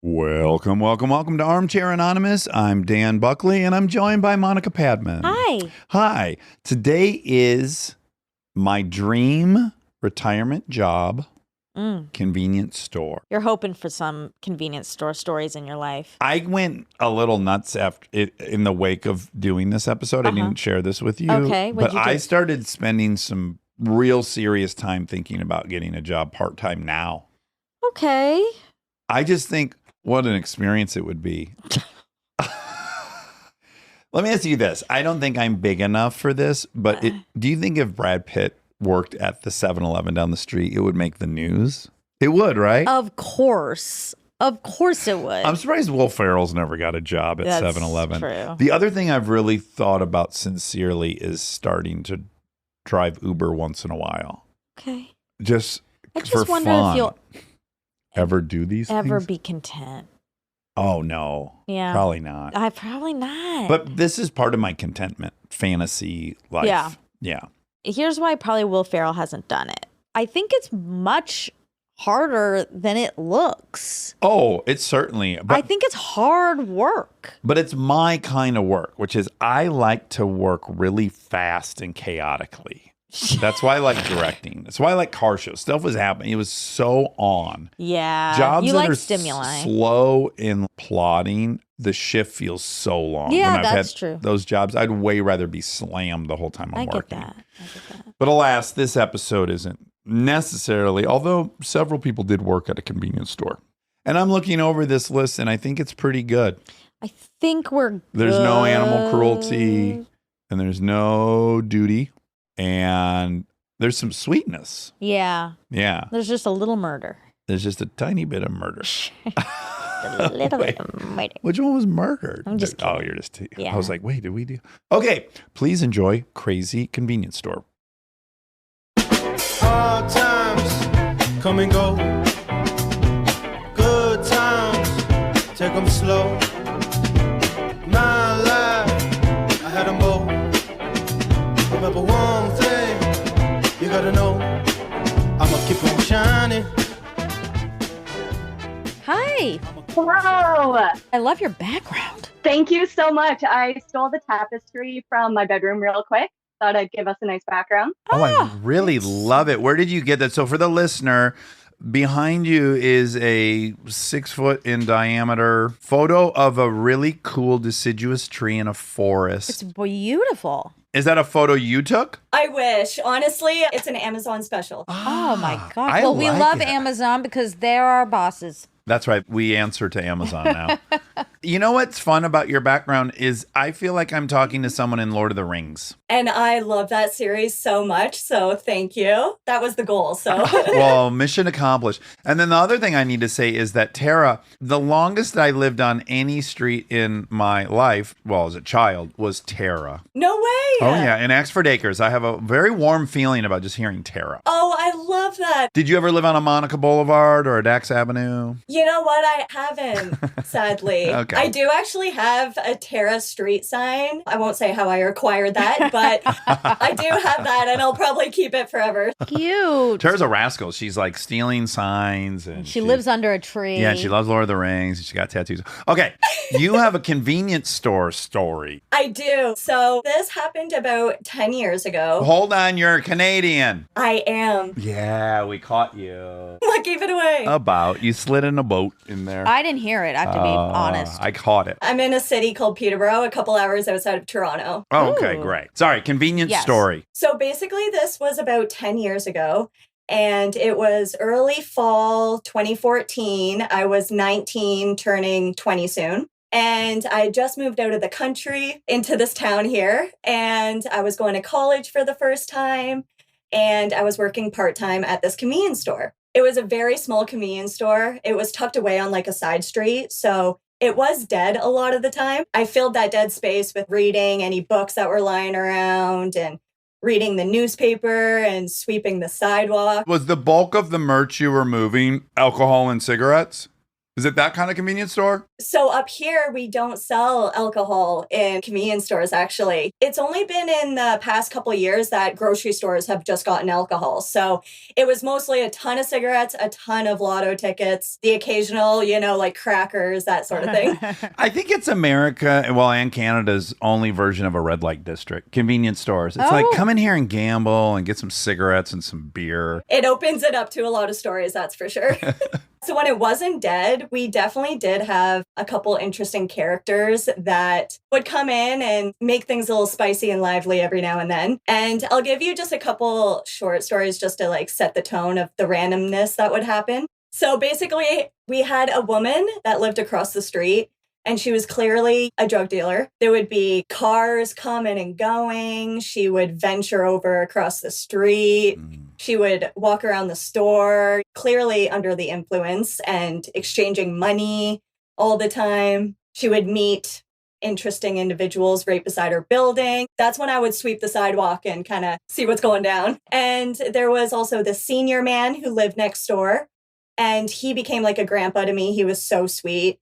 Welcome to Armchair Anonymous. I'm Dan Buckley, and I'm joined by Monica Padman. Hi. Hi. Today is my dream retirement job, convenience store. You're hoping for some convenience store stories in your life. I went a little nuts in the wake of doing this episode. I didn't share this with you. Okay, what'd you do? I started spending some real serious time thinking about getting a job part-time now. Okay. I just think what an experience it would be. Let me ask you this. I don't think I'm big enough for this, but do you think if Brad Pitt worked at the 7-Eleven down the street, it would make the news? It would, right? Of course. Of course it would. I'm surprised Will Ferrell's never got a job at 7-Eleven. True. The other thing I've really thought about sincerely is starting to drive Uber once in a while. Okay. Just I just for wonder fun. if you'll Ever do these ever things? be content. Oh, no. Yeah. Probably not. Probably not. But this is part of my contentment fantasy life. Yeah. Yeah. Here's why probably Will Ferrell hasn't done it. I think it's much harder than it looks. Oh, it's certainly. I think it's hard work. But it's my kind of work, which is I like to work really fast and chaotically. That's why I like directing. That's why I like car shows. Stuff was happening. It was so on. Yeah. Jobs you that like are stimuli. slow in plotting, the shift feels so long. Yeah, when I've that's had true. Those jobs, I'd way rather be slammed the whole time I'm working. I get that. But alas, this episode isn't necessarily, although several people did work at a convenience store. And I'm looking over this list and I think it's pretty good. I think we're There's good. no animal cruelty and there's no duty and there's some sweetness. Yeah. Yeah. There's just a little murder. There's just a tiny bit of murder. A little bit of murder. Which one was murdered? I'm just kidding. Oh, you're just... Yeah. I was like, wait, did we do... Okay, please enjoy Crazy Convenience Store. Hard times come and go. Good times, take them slow. My life, I had them both. Remember one thing, you gotta know, I'ma keep on shining. Hi. Hello. I love your background. Thank you so much. I stole the tapestry from my bedroom real quick. Thought I'd give us a nice background. Oh, I really love it. Where did you get that? So for the listener, behind you is a 6 foot in diameter photo of a really cool deciduous tree in a forest. It's beautiful. Is that a photo you took? I wish. Honestly, it's an Amazon special. Oh my God. I Well, we like love it. Amazon because they're our bosses. That's right. We answer to Amazon now. You know what's fun about your background is I feel like I'm talking to someone in Lord of the Rings. And I love that series so much. So thank you. That was the goal. So Well, mission accomplished. And then the other thing I need to say is that Tara, the longest I lived on any street in my life, well, as a child, was Tara. no way. Oh, yeah. In Axford Acres, I have a very warm feeling about just hearing Tara. Oh, I love that. Did you ever live on a Monica Boulevard or a Dax Avenue? You know what? I haven't, sadly. Okay. I do actually have a Terra Street sign. I won't say how I acquired that, but I do have that and I'll probably keep it forever. Cute. Tara's a rascal. She's like stealing signs. And She lives under a tree. Yeah, she loves Lord of the Rings. She got tattoos. Okay, you have a convenience store story. I do. So this happened about 10 years ago. Hold on, you're Canadian. I am. Yeah, we caught you. What gave it away? About. You slid in a boat in there. I didn't hear it. I have to be honest. I caught it. I'm in a city called Peterborough, a couple hours outside of Toronto. Oh, okay, Ooh. great. Sorry, convenience Yes. story. So basically, this was about 10 years ago, and it was early fall 2014. I was 19, turning 20 soon. And I just moved out of the country into this town here, and I was going to college for the first time, and I was working part-time at this convenience store. It was a very small convenience store. It was tucked away on like a side street, so it was dead a lot of the time. I filled that dead space with reading any books that were lying around and reading the newspaper and sweeping the sidewalk. Was the bulk of the merch you were moving alcohol and cigarettes? Is it that kind of convenience store? So up here, we don't sell alcohol in convenience stores, actually. It's only been in the past couple of years that grocery stores have just gotten alcohol. So it was mostly a ton of cigarettes, a ton of lotto tickets, the occasional, like crackers, that sort of thing. I think it's America, and Canada's only version of a red light district. Convenience stores. It's like, come in here and gamble and get some cigarettes and some beer. It opens it up to a lot of stories, that's for sure. So when it wasn't dead, we definitely did have a couple interesting characters that would come in and make things a little spicy and lively every now and then. And I'll give you just a couple short stories just to set the tone of the randomness that would happen. So basically, we had a woman that lived across the street, and she was clearly a drug dealer. There would be cars coming and going. She would venture over across the street. She would walk around the store, clearly under the influence and exchanging money all the time. She would meet interesting individuals right beside her building. That's when I would sweep the sidewalk and kind of see what's going down. And there was also the senior man who lived next door, and he became like a grandpa to me. He was so sweet.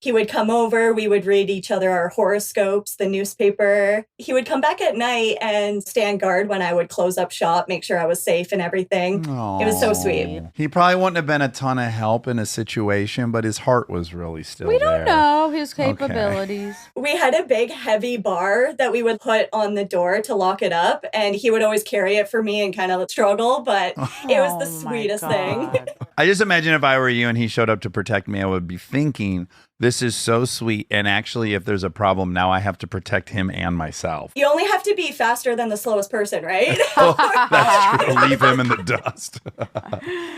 He would come over, we would read each other our horoscopes, the newspaper. He would come back at night and stand guard when I would close up shop, make sure I was safe and everything. Aww. It was so sweet. He probably wouldn't have been a ton of help in a situation, but his heart was really still We there. don't know his capabilities. We had a big heavy bar that we would put on the door to lock it up, and he would always carry it for me and kind of struggle, but it was the sweetest thing. I just imagine if I were you and he showed up to protect me, I would be thinking, this is so sweet. And actually, if there's a problem, now I have to protect him and myself. You only have to be faster than the slowest person, right? Oh, that's true. Leave him in the dust.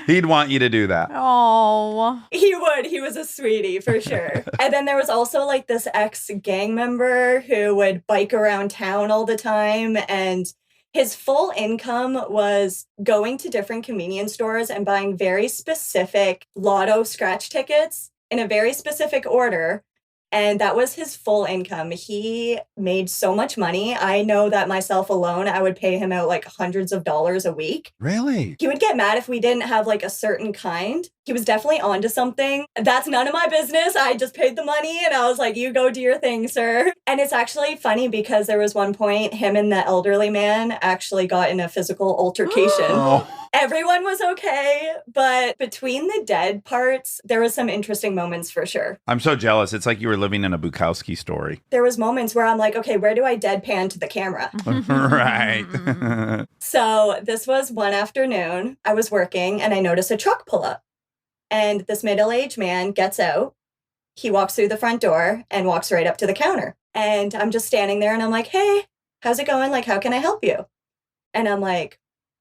He'd want you to do that. Oh. He would. He was a sweetie for sure. And then there was also this ex-gang member who would bike around town all the time, and his full income was going to different convenience stores and buying very specific lotto scratch tickets in a very specific order. And that was his full income. He made so much money. I know that myself alone, I would pay him out hundreds of dollars a week. Really? He would get mad if we didn't have a certain kind. He was definitely onto something. That's none of my business. I just paid the money and I was like, you go do your thing, sir. And it's actually funny because there was one point him and the elderly man actually got in a physical altercation. Oh. Everyone was okay, but between the dead parts, there was some interesting moments for sure. I'm so jealous. It's like you were living in a Bukowski story. There was moments where I'm like, okay, where do I deadpan to the camera? Right. So this was one afternoon. I was working and I noticed a truck pull up. And this middle-aged man gets out. He walks through the front door and walks right up to the counter. And I'm just standing there and I'm like, hey, how's it going? How can I help you? And I'm like,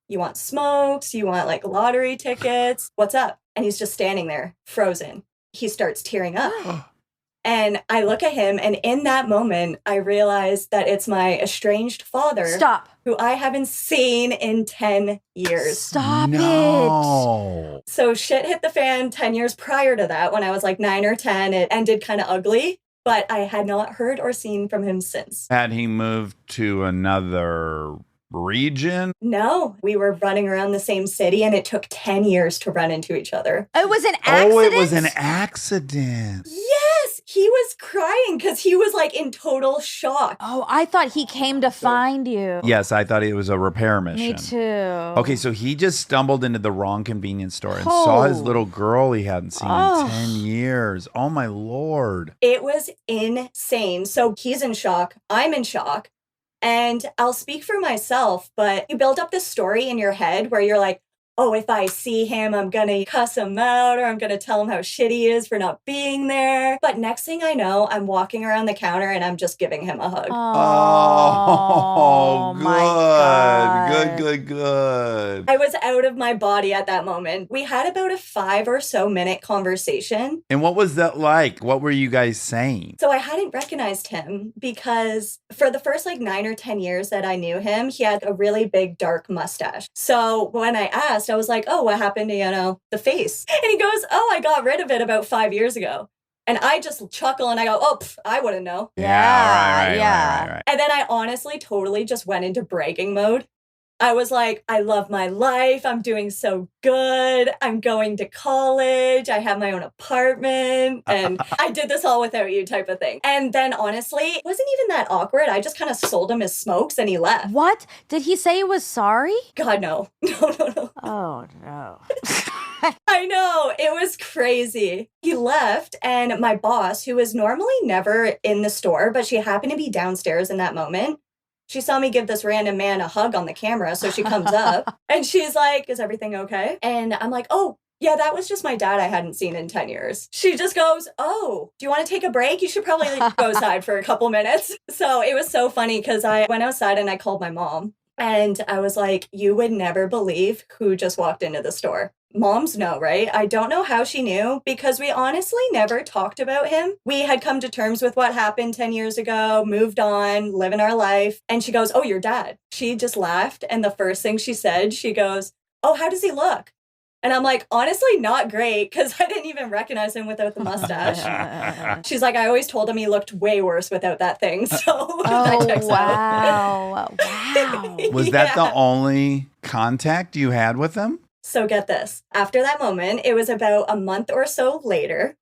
you want smokes? You want lottery tickets? What's up? And he's just standing there, frozen. He starts tearing up. And I look at him, and in that moment, I realize that it's my estranged father. Stop. Who I haven't seen in 10 years. Stop it. No. So shit hit the fan 10 years prior to that. When I was 9 or 10, it ended kind of ugly. But I had not heard or seen from him since. Had he moved to another region? No, we were running around the same city, and it took 10 years to run into each other. It was an accident? Oh, it was an accident. Yes, he was crying because he was in total shock. Oh, I thought he came to find you. Yes, I thought it was a repair mission. Me too. Okay, so he just stumbled into the wrong convenience store and saw his little girl he hadn't seen in 10 years. Oh, my Lord. It was insane. So he's in shock. I'm in shock. And I'll speak for myself, but you build up this story in your head where you're like, oh, if I see him, I'm going to cuss him out, or I'm going to tell him how shitty he is for not being there. But next thing I know, I'm walking around the counter and I'm just giving him a hug. Oh, my God. Good. I was out of my body at that moment. We had about a 5 or so minute conversation. And what was that like? What were you guys saying? So I hadn't recognized him because for the first 9 or 10 years that I knew him, he had a really big dark mustache. So when I asked, I was like, oh, what happened to, the face? And he goes, oh, I got rid of it about 5 years ago. And I just chuckle and I go, oh, I wouldn't know. Yeah, right. And then I honestly totally just went into bragging mode. I was like, I love my life. I'm doing so good. I'm going to college. I have my own apartment. And I did this all without you type of thing. And then honestly, it wasn't even that awkward. I just kind of sold him his smokes and he left. What? Did he say he was sorry? God, no. No. Oh, no. I know. It was crazy. He left, and my boss, who is normally never in the store, but she happened to be downstairs in that moment, she saw me give this random man a hug on the camera. So she comes up and she's like, is everything okay? And I'm like, oh, yeah, that was just my dad I hadn't seen in 10 years. She just goes, oh, do you want to take a break? You should probably go outside for a couple minutes. So it was so funny because I went outside and I called my mom. And I was like, you would never believe who just walked into the store. Moms know, right? I don't know how she knew because we honestly never talked about him. We had come to terms with what happened 10 years ago, moved on, living our life. And she goes, oh, your dad. She just laughed. And the first thing she said, she goes, oh, how does he look? And I'm like, honestly, not great because I didn't even recognize him without the mustache. She's like, I always told him he looked way worse without that thing. So that checks wow. out. Wow. Was that the only contact you had with him? So get this. After that moment, it was about a month or so later,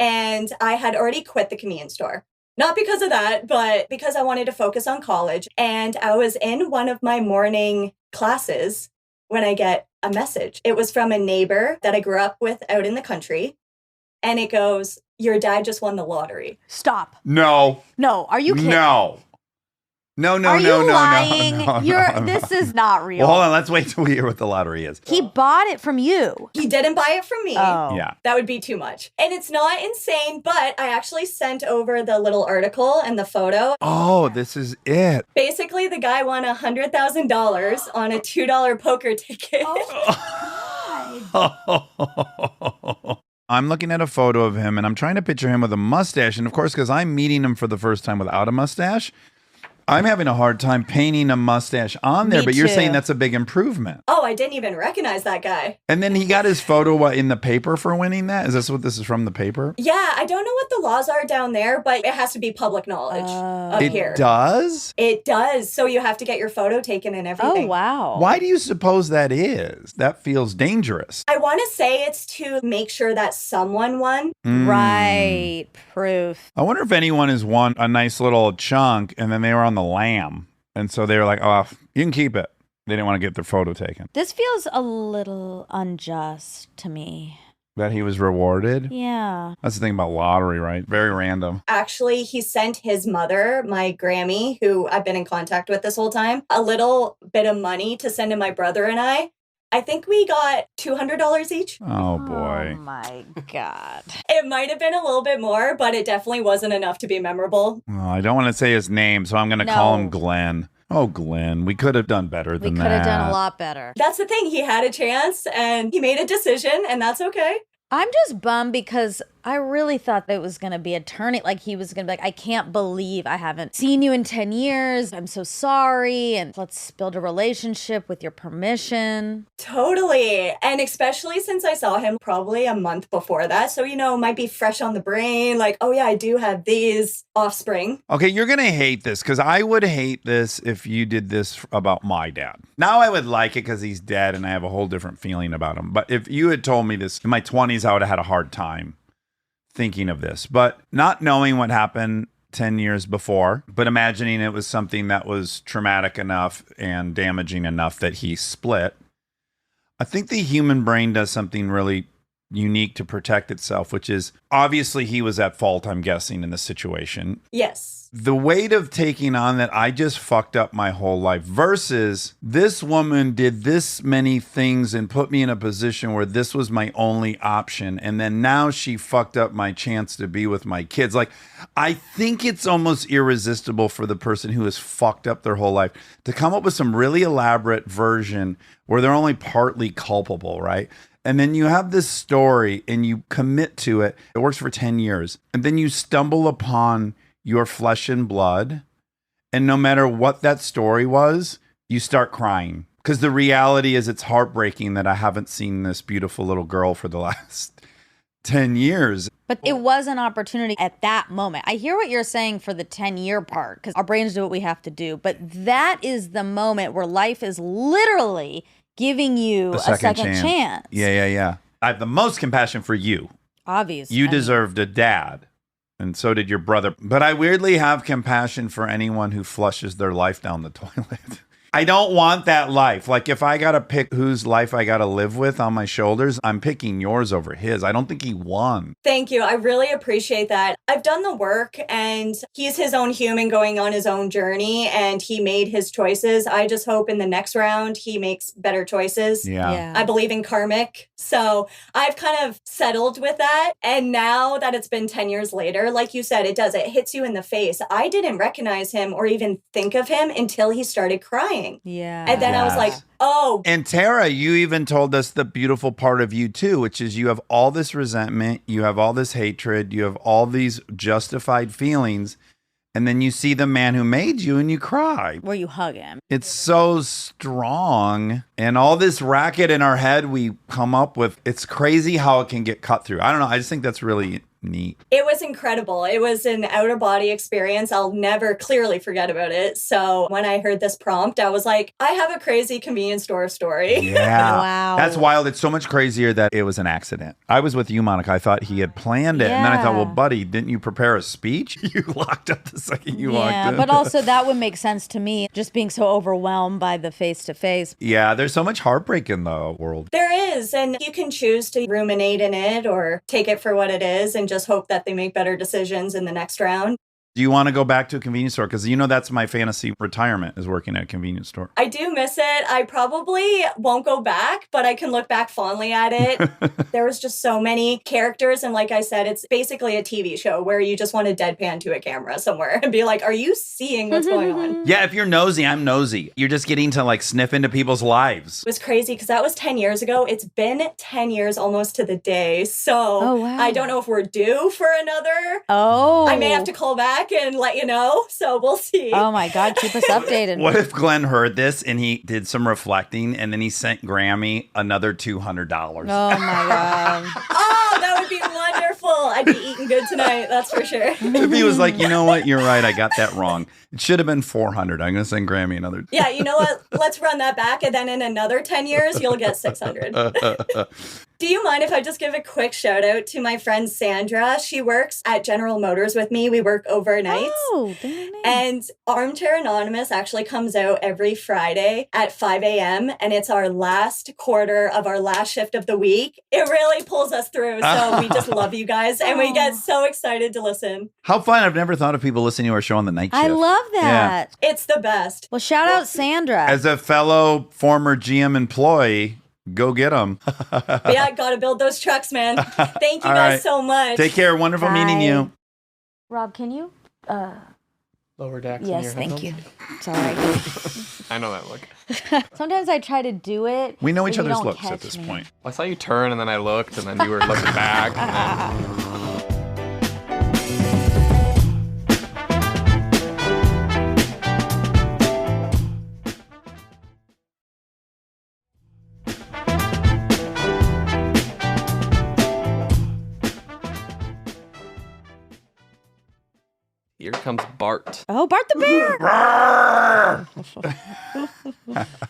and I had already quit the convenience store. Not because of that, but because I wanted to focus on college. And I was in one of my morning classes when I get a message. It was from a neighbor that I grew up with out in the country. And it goes, your dad just won the lottery. Stop. No. No. Are you kidding? No. No. Are you lying? No. This is not real. Well, hold on. Let's wait till we hear what the lottery is. He bought it from you. He didn't buy it from me. Oh. Yeah. That would be too much. And it's not insane, but I actually sent over the little article and the photo. Oh, this is it. Basically, the guy won $100,000 on a $2 poker ticket. I'm looking at a photo of him and I'm trying to picture him with a mustache. And of course, because I'm meeting him for the first time without a mustache, I'm having a hard time painting a mustache on there, Me but you're too. saying that's a big improvement. Oh, I didn't even recognize that guy. And then he got his photo in the paper for winning that? Is this what this is from, the paper? Yeah, I don't know what the laws are down there, but it has to be public knowledge up It here. does? It does. So you have to get your photo taken and everything. Oh, wow. Why do you suppose that is? That feels dangerous. I want to say it's to make sure that someone won. Right. Proof. I wonder if anyone has won a nice little chunk and then they were on the lam. And so they were like, oh, you can keep it. They didn't want to get their photo taken. This feels a little unjust to me. That he was rewarded? Yeah. That's the thing about lottery, right? Very random. Actually, he sent his mother, my Grammy, who I've been in contact with this whole time, a little bit of money to send to my brother and I. I think we got $200 each. Oh, boy. Oh, my God. It might have been a little bit more, but it definitely wasn't enough to be memorable. Oh, I don't want to say his name, so I'm going to call him Glenn. Oh, Glenn, we could have done better We than could that. have done a lot better. That's the thing. He had a chance and he made a decision, and that's okay. I'm just bummed because I really thought that it was going to be a turning. Like he was going to be like, I can't believe I haven't seen you in 10 years. I'm so sorry. And let's build a relationship with your permission. Totally. And especially since I saw him probably a month before that. So, you know, might be fresh on the brain. Like, oh yeah, I do have these offspring. Okay, you're going to hate this because I would hate this if you did this about my dad. Now I would like it because he's dead and I have a whole different feeling about him. But if you had told me this in my 20s, I would have had a hard time thinking of this. But not knowing what happened 10 years before, but imagining it was something that was traumatic enough and damaging enough that he split, I think the human brain does something really unique to protect itself, which is obviously he was at fault, I'm guessing, in the situation. Yes. The weight of taking on that I just fucked up my whole life versus this woman did this many things and put me in a position where this was my only option. And then now she fucked up my chance to be with my kids. Like, I think it's almost irresistible for the person who has fucked up their whole life to come up with some really elaborate version where they're only partly culpable, right? And then you have this story and you commit to it. It works for 10 years. And then you stumble upon your flesh and blood. And no matter what that story was, you start crying. Because the reality is it's heartbreaking that I haven't seen this beautiful little girl for the last 10 years. But it was an opportunity at that moment. I hear what you're saying for the 10-year part because our brains do what we have to do. But that is the moment where life is literally giving you a second chance. Yeah. I have the most compassion for you. Obviously. You deserved a dad. And so did your brother. But I weirdly have compassion for anyone who flushes their life down the toilet. I don't want that life. Like, if I got to pick whose life I got to live with on my shoulders, I'm picking yours over his. I don't think he won. Thank you. I really appreciate that. I've done the work and he's his own human going on his own journey and he made his choices. I just hope in the next round he makes better choices. Yeah. I believe in karmic. So I've kind of settled with that. And now that it's been 10 years later, like you said, it hits you in the face. I didn't recognize him or even think of him until he started crying. Yeah. And then I was like, oh. And Tara, you even told us the beautiful part of you too, which is you have all this resentment, you have all this hatred, you have all these justified feelings, and then you see the man who made you and you cry. Where you hug him. It's so strong. And all this racket in our head we come up with, it's crazy how it can get cut through. I don't know. I just think that's really neat. It was incredible. It was an outer body experience. I'll never clearly forget about it. So when I heard this prompt, I was like, I have a crazy convenience store story. Yeah. Wow. That's wild. It's so much crazier that it was an accident. I was with you, Monica. I thought he had planned it. And then I thought, well, buddy, didn't you prepare a speech? You locked up the second you walked in. But also that would make sense to me, just being so overwhelmed by the face-to-face. Yeah, there's so much heartbreak in the world. There is. And you can choose to ruminate in it or take it for what it is and just hope that they make better decisions in the next round. Do you want to go back to a convenience store? Because you know that's my fantasy retirement, is working at a convenience store. I do miss it. I probably won't go back, but I can look back fondly at it. There was just so many characters. And like I said, it's basically a TV show where you just want to deadpan to a camera somewhere and be like, are you seeing what's going on? Yeah, if you're nosy, I'm nosy. You're just getting to like sniff into people's lives. It was crazy because that was 10 years ago. It's been 10 years almost to the day. So wow. I don't know if we're due for another. I may have to call back and let you know. So we'll see. Oh my God, keep us updated. What if Glenn heard this and he did some reflecting and then he sent Grammy another $200? Oh my God. Oh, that would be wonderful. I'd be eating good tonight. That's for sure. If he was like, you know what? You're right. I got that wrong. It should have been 400. I'm going to send Grammy another. Yeah, you know what? Let's run that back. And then in another 10 years, you'll get 600. Do you mind if I just give a quick shout out to my friend Sandra? She works at General Motors with me. We work overnights. Oh, nice. And Armchair Anonymous actually comes out every Friday at 5 a.m. And it's our last quarter of our last shift of the week. It really pulls us through. So we just love you guys. And we get so excited to listen. How fun. I've never thought of people listening to our show on the night shift. I love that. Yeah. It's the best. Well, shout out Sandra. As a fellow former GM employee, go get them. Yeah, gotta build those trucks, man. Thank you guys so much. Take care. Wonderful meeting you. Rob, can you? Lower Dax. Yes, thank you. Sorry. I know that look. Sometimes I try to do it. We know but each you other's don't looks catch at this me. point. I saw you turn and then I looked and then you were looking back. Here comes Bart. Oh, Bart the bear.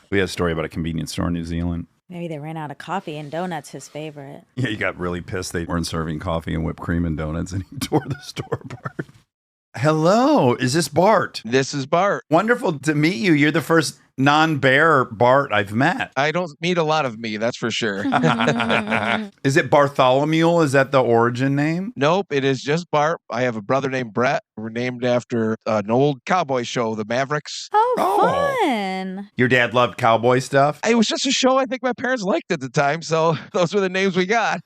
We had a story about a convenience store in New Zealand. Maybe they ran out of coffee and donuts, his favorite. Yeah, he got really pissed. They weren't serving coffee and whipped cream and donuts, and he tore the store apart. Hello, is this Bart? This is Bart. Wonderful to meet you. You're the first non-bear Bart I've met. I don't meet a lot of me, that's for sure. Is it Bartholomew? Is that the origin name? Nope, it is just Bart. I have a brother named Brett. We're named after an old cowboy show, the Mavericks. Oh, fun. Your dad loved cowboy stuff? It was just a show I think my parents liked at the time, so those were the names we got.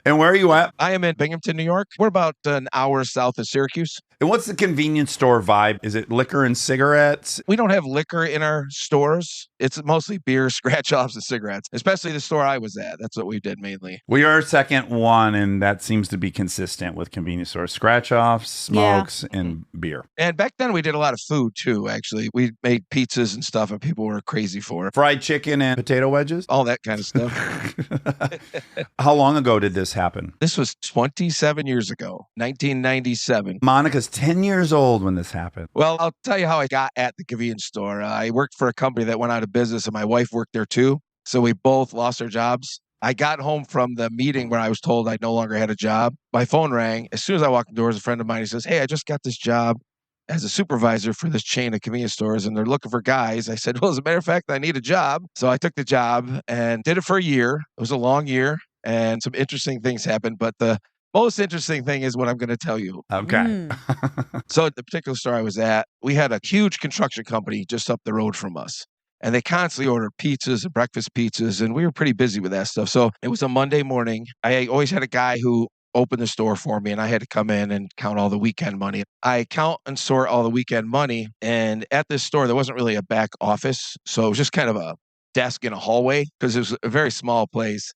And where are you at? I am in Binghamton, New York. We're about an hour south of Syracuse. And what's the convenience store vibe? Is it liquor and cigarettes? We don't have liquor in our stores. It's mostly beer, scratch-offs, and cigarettes, especially the store I was at. That's what we did mainly. We are second one, and that seems to be consistent with convenience stores. Scratch-offs, smokes, and beer. And back then, we did a lot of food, too, actually. We made pizzas and stuff, and people were crazy for it. Fried chicken and potato wedges? All that kind of stuff. How long ago did this this happen? This was 27 years ago, 1997. Monica's 10 years old when this happened. Well, I'll tell you how I got at the convenience store. I worked for a company that went out of business, and my wife worked there too. So we both lost our jobs. I got home from the meeting where I was told I no longer had a job. My phone rang. As soon as I walked indoors, a friend of mine, he says, "Hey, I just got this job as a supervisor for this chain of convenience stores, and they're looking for guys." I said, "Well, as a matter of fact, I need a job." So I took the job and did it for a year. It was a long year, and some interesting things happened. But the most interesting thing is what I'm going to tell you. Okay. So at the particular store I was at, we had a huge construction company just up the road from us. And they constantly ordered pizzas and breakfast pizzas, and we were pretty busy with that stuff. So it was a Monday morning. I always had a guy who opened the store for me, and I had to come in and count all the weekend money. I count and sort all the weekend money, and at this store, there wasn't really a back office. So it was just kind of a desk in a hallway because it was a very small place.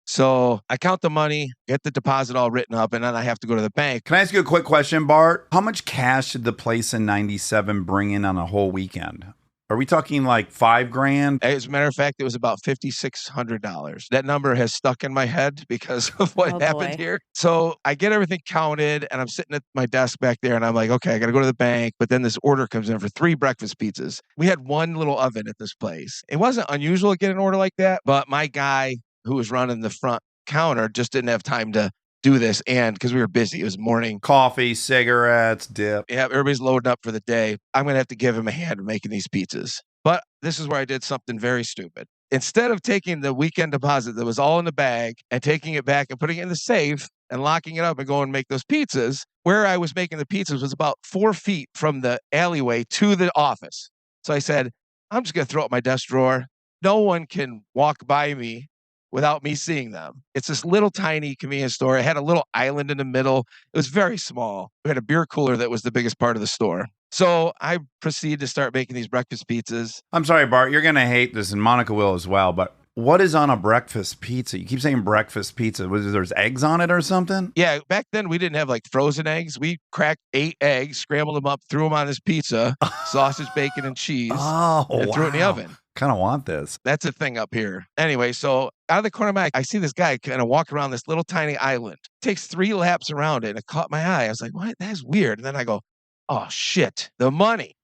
So I count the money, get the deposit all written up, and then I have to go to the bank. Can I ask you a quick question, Bart? How much cash did the place in 97 bring in on a whole weekend? Are we talking like $5,000? As a matter of fact, it was about $5,600. That number has stuck in my head because of what happened here. So I get everything counted, and I'm sitting at my desk back there, and I'm like, okay, I got to go to the bank. But then this order comes in for 3 breakfast pizzas. We had one little oven at this place. It wasn't unusual to get an order like that, but my guy who was running the front counter just didn't have time to do this, and because we were busy, it was morning. Coffee, cigarettes, dip. Yeah, everybody's loading up for the day. I'm going to have to give him a hand making these pizzas. But this is where I did something very stupid. Instead of taking the weekend deposit that was all in the bag and taking it back and putting it in the safe and locking it up and going and make those pizzas, where I was making the pizzas was about 4 feet from the alleyway to the office. So I said, I'm just going to throw up my desk drawer. No one can walk by me without me seeing them. It's this little tiny convenience store. It had a little island in the middle. It was very small. We had a beer cooler that was the biggest part of the store. So I proceeded to start making these breakfast pizzas. I'm sorry, Bart, you're going to hate this, and Monica will as well, but what is on a breakfast pizza? You keep saying breakfast pizza. There's eggs on it or something? Yeah, back then we didn't have like frozen eggs. We cracked 8 eggs, scrambled them up, threw them on this pizza, sausage, bacon, and cheese, and threw it in the oven. Kind of want this. That's a thing up here. Anyway, so out of the corner of my eye, I see this guy kind of walk around this little tiny island. Takes 3 laps around it, and it caught my eye. I was like, what? That's weird. And then I go, oh, shit, the money.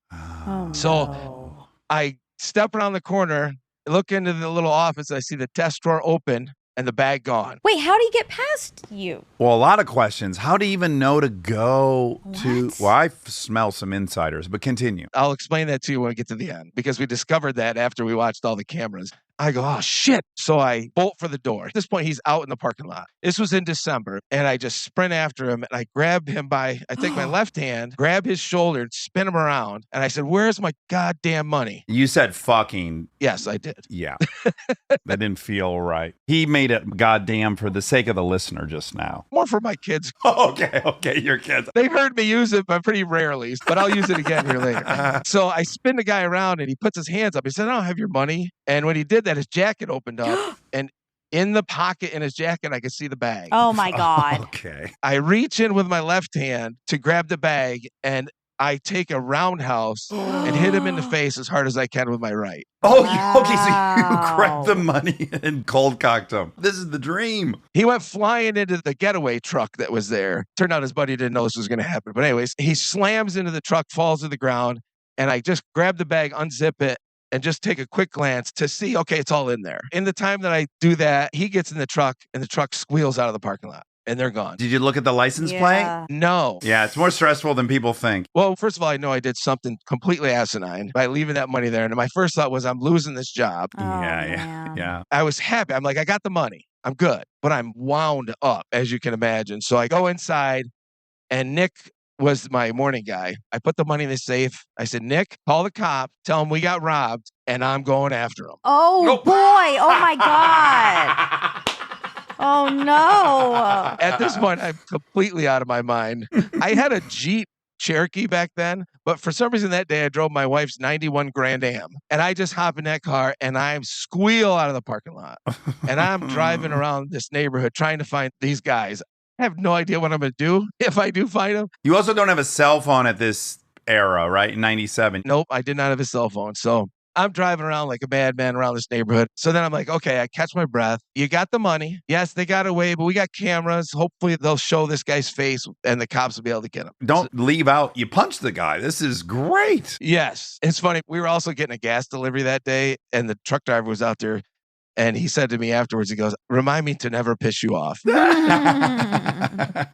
So I step around the corner, look into the little office. I see the desk drawer open and the bag gone. Wait, how do you get past you? Well, a lot of questions. How do you even know to go to? Well, I smell some insiders, but continue. I'll explain that to you when we get to the end, because we discovered that after we watched all the cameras. I go, oh, shit. So I bolt for the door. At this point, he's out in the parking lot. This was in December, and I just sprint after him, and I grab him by, I take my left hand, grab his shoulder, and spin him around. And I said, where's my goddamn money? You said fucking. Yes, I did. Yeah. That didn't feel right. He made it goddamn for the sake of the listener just now. More for my kids. Okay, your kids. They've heard me use it, but pretty rarely, but I'll use it again here later. So I spin the guy around, and he puts his hands up. He said, I don't have your money. And when he did that, his jacket opened up, and in the pocket in his jacket, I could see the bag. Oh my God. Okay. I reach in with my left hand to grab the bag, and I take a roundhouse and hit him in the face as hard as I can with my right. Oh, okay, so you grabbed the money and cold cocked him. This is the dream. He went flying into the getaway truck that was there. Turned out his buddy didn't know this was going to happen. But anyways, he slams into the truck, falls to the ground, and I just grab the bag, unzip it, and just take a quick glance to see, okay, it's all in there. In the time that I do that, he gets in the truck, and the truck squeals out of the parking lot, and they're gone. Did you look at the license plate? No. Yeah, it's more stressful than people think. Well, first of all, I know I did something completely asinine by leaving that money there. And my first thought was, I'm losing this job. Yeah. I was happy. I'm like, I got the money. I'm good. But I'm wound up, as you can imagine. So I go inside, and Nick was my morning guy. I put the money in the safe. I said, Nick, call the cop, tell him we got robbed, and I'm going after him. Oh, boy. Oh, my God. Oh, no. At this point, I'm completely out of my mind. I had a Jeep Cherokee back then, but for some reason that day I drove my wife's 91 Grand Am, and I just hop in that car and I squeal out of the parking lot, and I'm driving around this neighborhood trying to find these guys. I have no idea what I'm going to do if I do find them. You also don't have a cell phone at this era, right? In 97. Nope, I did not have a cell phone. So I'm driving around like a madman around this neighborhood. So then I'm like, okay, I catch my breath. You got the money. Yes, they got away, but we got cameras. Hopefully they'll show this guy's face and the cops will be able to get him. Don't leave out. You punched the guy. This is great. Yes. It's funny. We were also getting a gas delivery that day, and the truck driver was out there. And he said to me afterwards, he goes, remind me to never piss you off.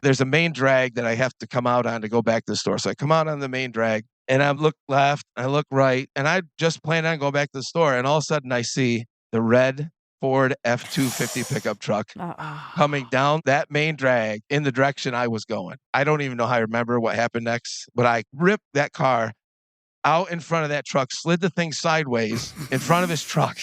There's a main drag that I have to come out on to go back to the store. So I come out on the main drag. And I look left, I look right, and I just planned on going back to the store. And all of a sudden, I see the red Ford F-250 pickup truck coming down that main drag in the direction I was going. I don't even know how I remember what happened next, but I ripped that car out in front of that truck, slid the thing sideways in front of his truck.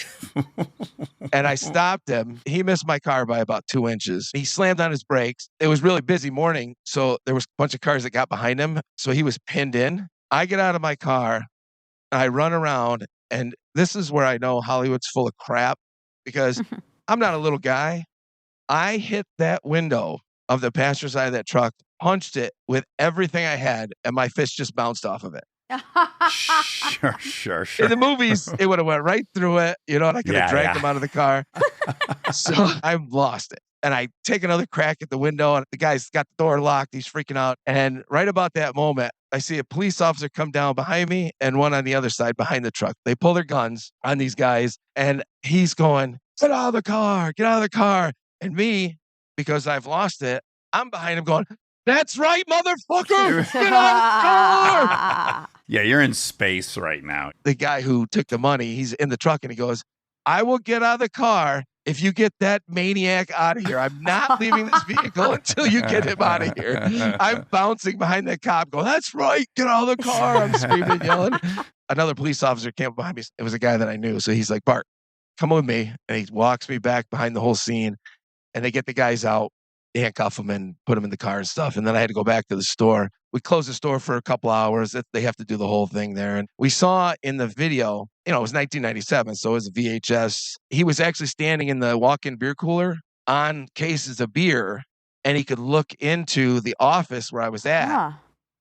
And I stopped him. He missed my car by about 2 inches. He slammed on his brakes. It was really busy morning, so there was a bunch of cars that got behind him. So he was pinned in. I get out of my car, I run around, and this is where I know Hollywood's full of crap because I'm not a little guy. I hit that window of the passenger side of that truck, punched it with everything I had, and my fist just bounced off of it. Sure. In the movies, it would have went right through it, and I could have dragged him out of the car. So I lost it. And I take another crack at the window, and the guy's got the door locked. He's freaking out. And right about that moment, I see a police officer come down behind me and one on the other side behind the truck. They pull their guns on these guys, and he's going, get out of the car, get out of the car. And me, because I've lost it, I'm behind him going, that's right, motherfucker, get out of the car. Yeah, you're in space right now. The guy who took the money, he's in the truck, and he goes, I will get out of the car if you get that maniac out of here. I'm not leaving this vehicle until you get him out of here. I'm bouncing behind that cop going, that's right, get out of the car. I'm screaming and yelling. Another police officer came behind me. It was a guy that I knew. So he's like, Bart, come with me. And he walks me back behind the whole scene. And they get the guys out, handcuff them, and put them in the car and stuff. And then I had to go back to the store. We closed the store for a couple hours. They have to do the whole thing there. And we saw in the video, it was 1997, so it was a VHS. He was actually standing in the walk-in beer cooler on cases of beer, and he could look into the office where I was at.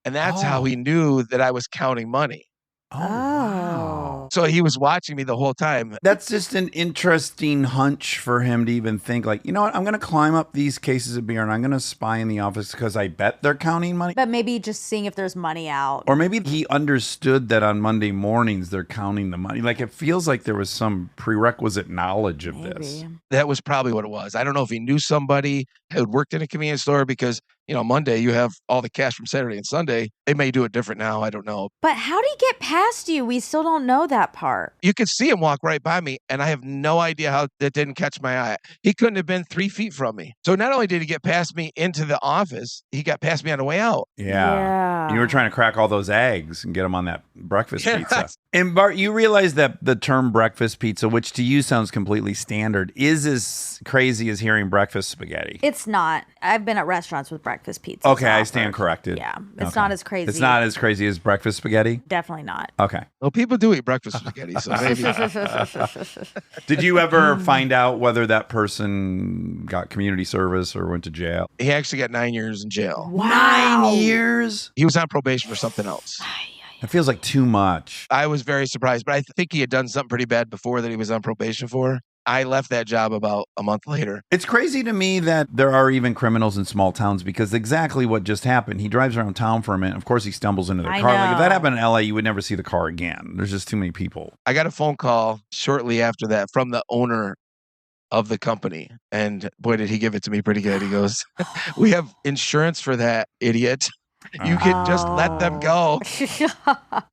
And that's how he knew that I was counting money. Oh, wow. So he was watching me the whole time. That's just an interesting hunch for him to even think like, you know what, I'm going to climb up these cases of beer and I'm going to spy in the office because I bet they're counting money. But maybe just seeing if there's money out. Or maybe he understood that on Monday mornings they're counting the money. Like it feels like there was some prerequisite knowledge of this. That was probably what it was. I don't know if he knew somebody who had worked in a convenience store because, Monday you have all the cash from Saturday and Sunday. They may do it different now. I don't know. But how did he get past you? We still don't know that part. You could see him walk right by me, and I have no idea how that didn't catch my eye. He couldn't have been 3 feet from me. So not only did he get past me into the office, he got past me on the way out. Yeah. You were trying to crack all those eggs and get them on that breakfast pizza. And Bart, you realize that the term breakfast pizza, which to you sounds completely standard, is as crazy as hearing breakfast spaghetti. It's not. I've been at restaurants with breakfast pizza. Okay, I stand corrected. Yeah, it's not as crazy. It's not as crazy as breakfast spaghetti? Definitely not. Okay. Well, people do eat breakfast spaghetti, so maybe. Did you ever find out whether that person got community service or went to jail? He actually got 9 years in jail. Wow. 9 years? He was on probation for something else. It feels like too much. I was very surprised, but I think he had done something pretty bad before that he was on probation for. I left that job about a month later. It's crazy to me that there are even criminals in small towns because exactly what just happened. He drives around town for a minute. Of course, he stumbles into their car. Like if that happened in LA, you would never see the car again. There's just too many people. I got a phone call shortly after that from the owner of the company. And boy, did he give it to me pretty good. He goes, we have insurance for that, idiot. You can just let them go.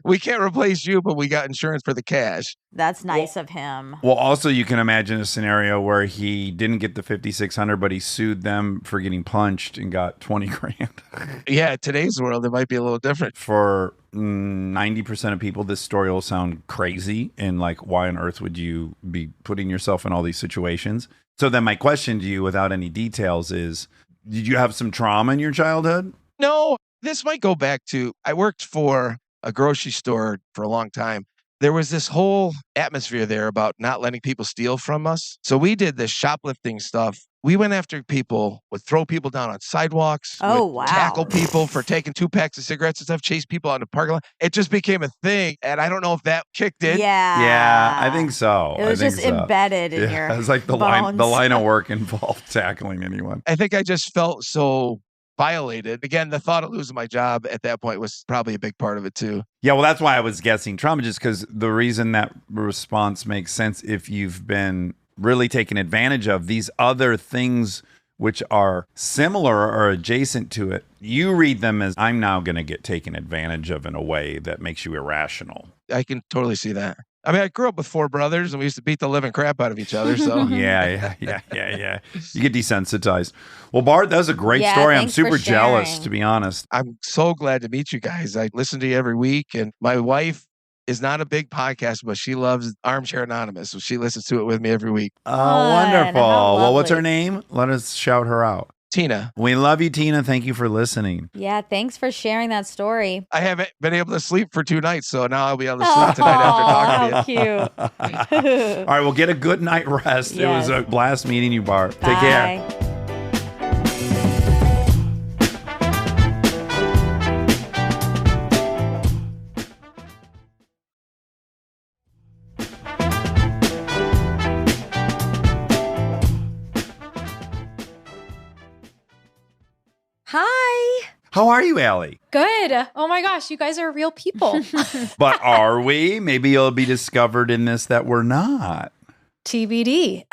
We can't replace you, but we got insurance for the cash. That's nice of him. Well, also you can imagine a scenario where he didn't get the $5,600, but he sued them for getting punched and got 20 grand. Yeah, today's world, it might be a little different. For 90% of people, this story will sound crazy. And like, why on earth would you be putting yourself in all these situations? So then my question to you, without any details, is, did you have some trauma in your childhood? No. This might go back to, I worked for a grocery store for a long time. There was this whole atmosphere there about not letting people steal from us. So we did this shoplifting stuff we went after people, would throw people down on sidewalks, Oh, would wow. tackle people for taking 2 packs of cigarettes and stuff, chase people out in the parking lot. It just became a thing. And I don't know if that kicked in. Yeah. I think so. It was I think just so. embedded in your It's like the bones. line of work involved tackling anyone. I think I just felt so violated. Again, the thought of losing my job at that point was probably a big part of it too. Yeah, well, that's why I was guessing trauma, just because the reason that response makes sense if you've been really taken advantage of, these other things which are similar or adjacent to it, you read them as I'm now going to get taken advantage of in a way that makes you irrational. I can totally see that. I mean, I grew up with 4 brothers and we used to beat the living crap out of each other. So Yeah. You get desensitized. Well, Bart, that was a great Yeah, story. I'm thanks for super jealous, sharing. to be honest. I'm so glad to meet you guys. I listen to you every week, and my wife is not a big podcast, but she loves Armchair Anonymous, so she listens to it with me every week. Oh, Fun. wonderful. How Well, what's her lovely. name? Let us shout her out. Tina, We love you, Tina. Thank you for listening. Yeah, thanks for sharing that story. I haven't been able to sleep for 2 nights, so now I'll be able to sleep tonight after talking to you. How cute. All right, well, get a good night rest. It was Yes. a blast meeting you, Bart. Take care. Bye. Hi. How are you, Allie? Good. Oh my gosh, you guys are real people. But are we? Maybe you'll be discovered in this that we're not. TBD.